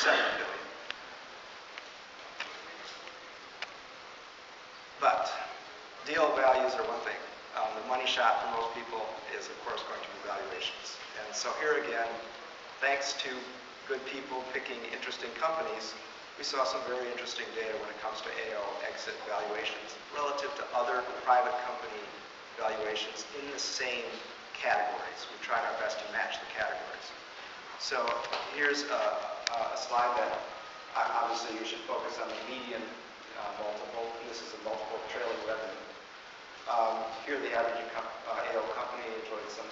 billion. But deal values are one thing. The money shot for most people is, of course, going to be valuations. And so here again, thanks to good people picking interesting companies, we saw some very interesting data when it comes to AO exit valuations relative to other private company valuations in the same categories. We tried our best to match the categories. So here's a slide that obviously you should focus on the median multiple. This is a multiple of trailing revenue. Here the average AO company enjoyed some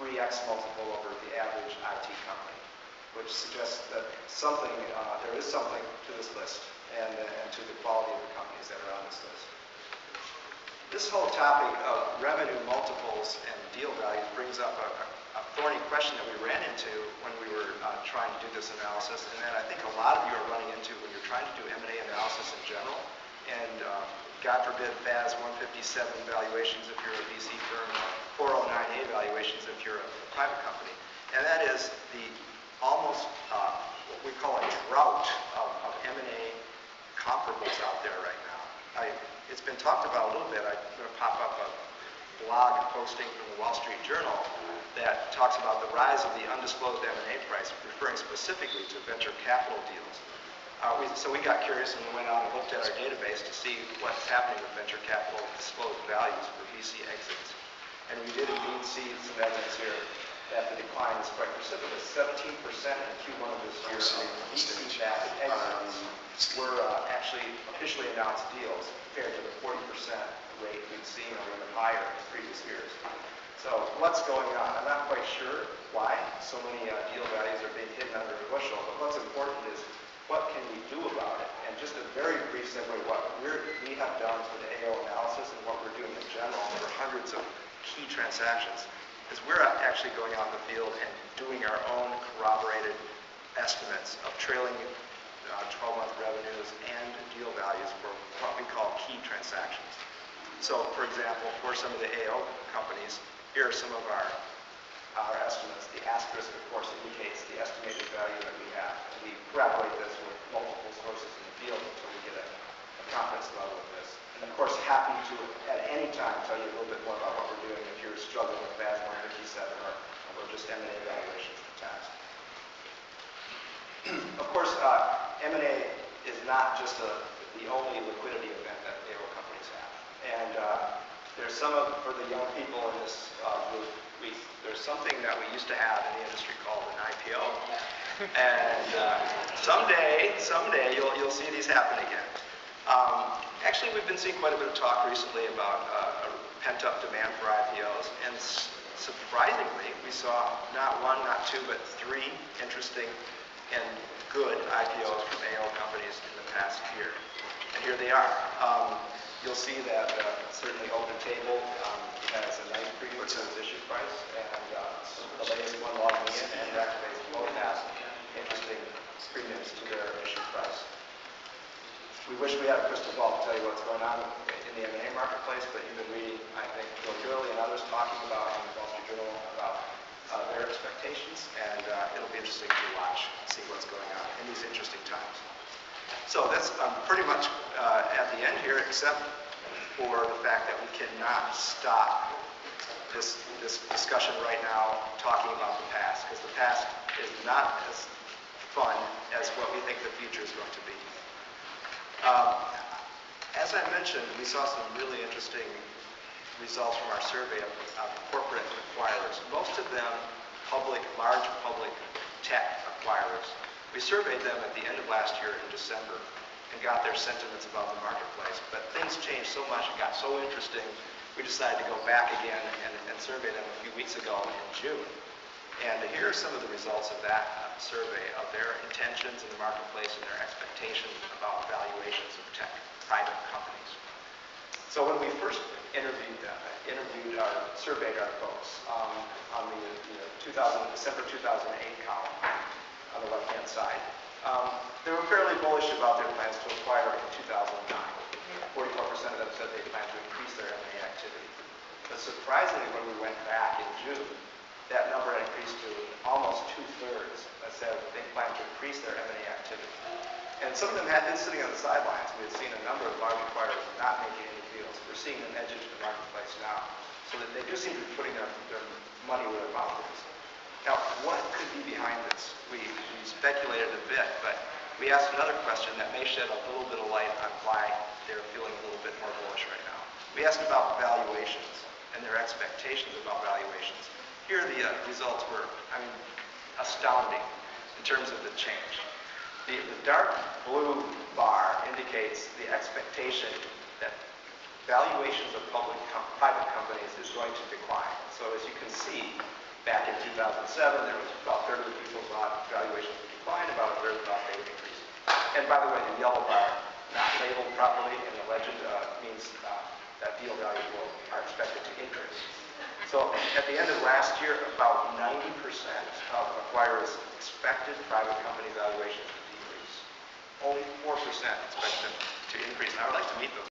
3x multiple over the average IT company, which suggests that there is something to this list and to the quality of the companies that are on this list. This whole topic of revenue multiples and deal values brings up a thorny question that we ran into when we were trying to do this analysis, and that I think a lot of you are running into when you're trying to do M&A analysis in general. And God forbid FAS 157 valuations if you're a VC firm, 409A valuations if you're a private company. And that is the almost what we call a drought of M&A comparables out there right now. It's been talked about a little bit. I'm going to pop up a blog posting from the Wall Street Journal that talks about the rise of the undisclosed M&A price, referring specifically to venture capital deals. So we got curious and we went out and looked at our database to see what's happening with venture capital disclosed values for VC exits. And we did indeed see some evidence here that the decline is quite precipitous. 17% in Q1 of this year of VC-backed exits were actually officially announced deals compared to the 40% rate we'd seen or even higher in previous years. So what's going on? I'm not quite sure why so many deal values are being hidden under a bushel, but what's important is what can we do about it? And just a very brief segue, what we have done for the AO analysis and what we're doing in general for hundreds of key transactions is we're actually going out in the field and doing our own corroborated estimates of trailing 12-month revenues and deal values for what we call key transactions. So, for example, for some of the AO companies, here are some of our estimates. The asterisk, of course, indicates the estimated value that we have. And we corroborate this with multiple sources in the field until we get a confidence level of this. And of course, happy to, at any time, tell you a little bit more about what we're doing if you're struggling with FAS 157 or just M&A valuations for tax. Of course, M&A is not just the only liquidity event that AO companies have. And there's for the young people in this group, there's something that we used to have in the industry called an IPO. And someday you'll see these happen again. Actually, we've been seeing quite a bit of talk recently about a pent-up demand for IPOs, and surprisingly, we saw not one, not two, but three interesting and good IPOs from AO companies in the past year. And here they are. You'll see that certainly Open Table has a nice premium to its issue price, and the latest one, LogMeIn and Rackspace, both have interesting premiums to their issue price. We wish we had a crystal ball to tell you what's going on in the M&A marketplace, but you've been reading, I think, Bill Gurley and others talking about in the Wall Street Journal about their expectations, and it'll be interesting to watch and see what's going on in these interesting times. So that's pretty much at the end here, except for the fact that we cannot stop this discussion right now talking about the past, because the past is not as fun as what we think the future is going to be. As I mentioned, we saw some really interesting results from our survey of corporate acquirers, most of them large public tech acquirers. We surveyed them at the end of last year in December and got their sentiments about the marketplace, but things changed so much and got so interesting, we decided to go back again and survey them a few weeks ago in June. And here are some of the results of that survey, of their intentions in the marketplace and their expectations about valuations of tech private companies. So when we first surveyed our folks on the December 2008 column on the left-hand side, they were fairly bullish about their plans to acquire in 2009. 44% of them said they plan to increase their M&A activity. But surprisingly, when we went back in June, that number had increased to almost 2/3 that said they plan to increase their M&A activity. And some of them had been sitting on the sidelines. We had seen a number of large acquirers not making any deals. We're seeing them edge into the marketplace now, so that they do seem to be putting their money where their mouth is. Now, what could be behind this? We speculated a bit, but we asked another question that may shed a little bit of light on why they're feeling a little bit more bullish right now. We asked about valuations and their expectations about valuations. Here the results were, astounding in terms of the change. The dark blue bar indicates the expectation that valuations of private companies is going to decline. So as you can see, back in 2007, there was about a third of the people thought valuations would decline, about a third thought they would increase. And by the way, the yellow bar, not labeled properly in the legend, means that deal values are expected to increase. So at the end of last year, about 90% of acquirers expected private company valuations to decrease. Only 4% expect them to increase. And I would like to meet those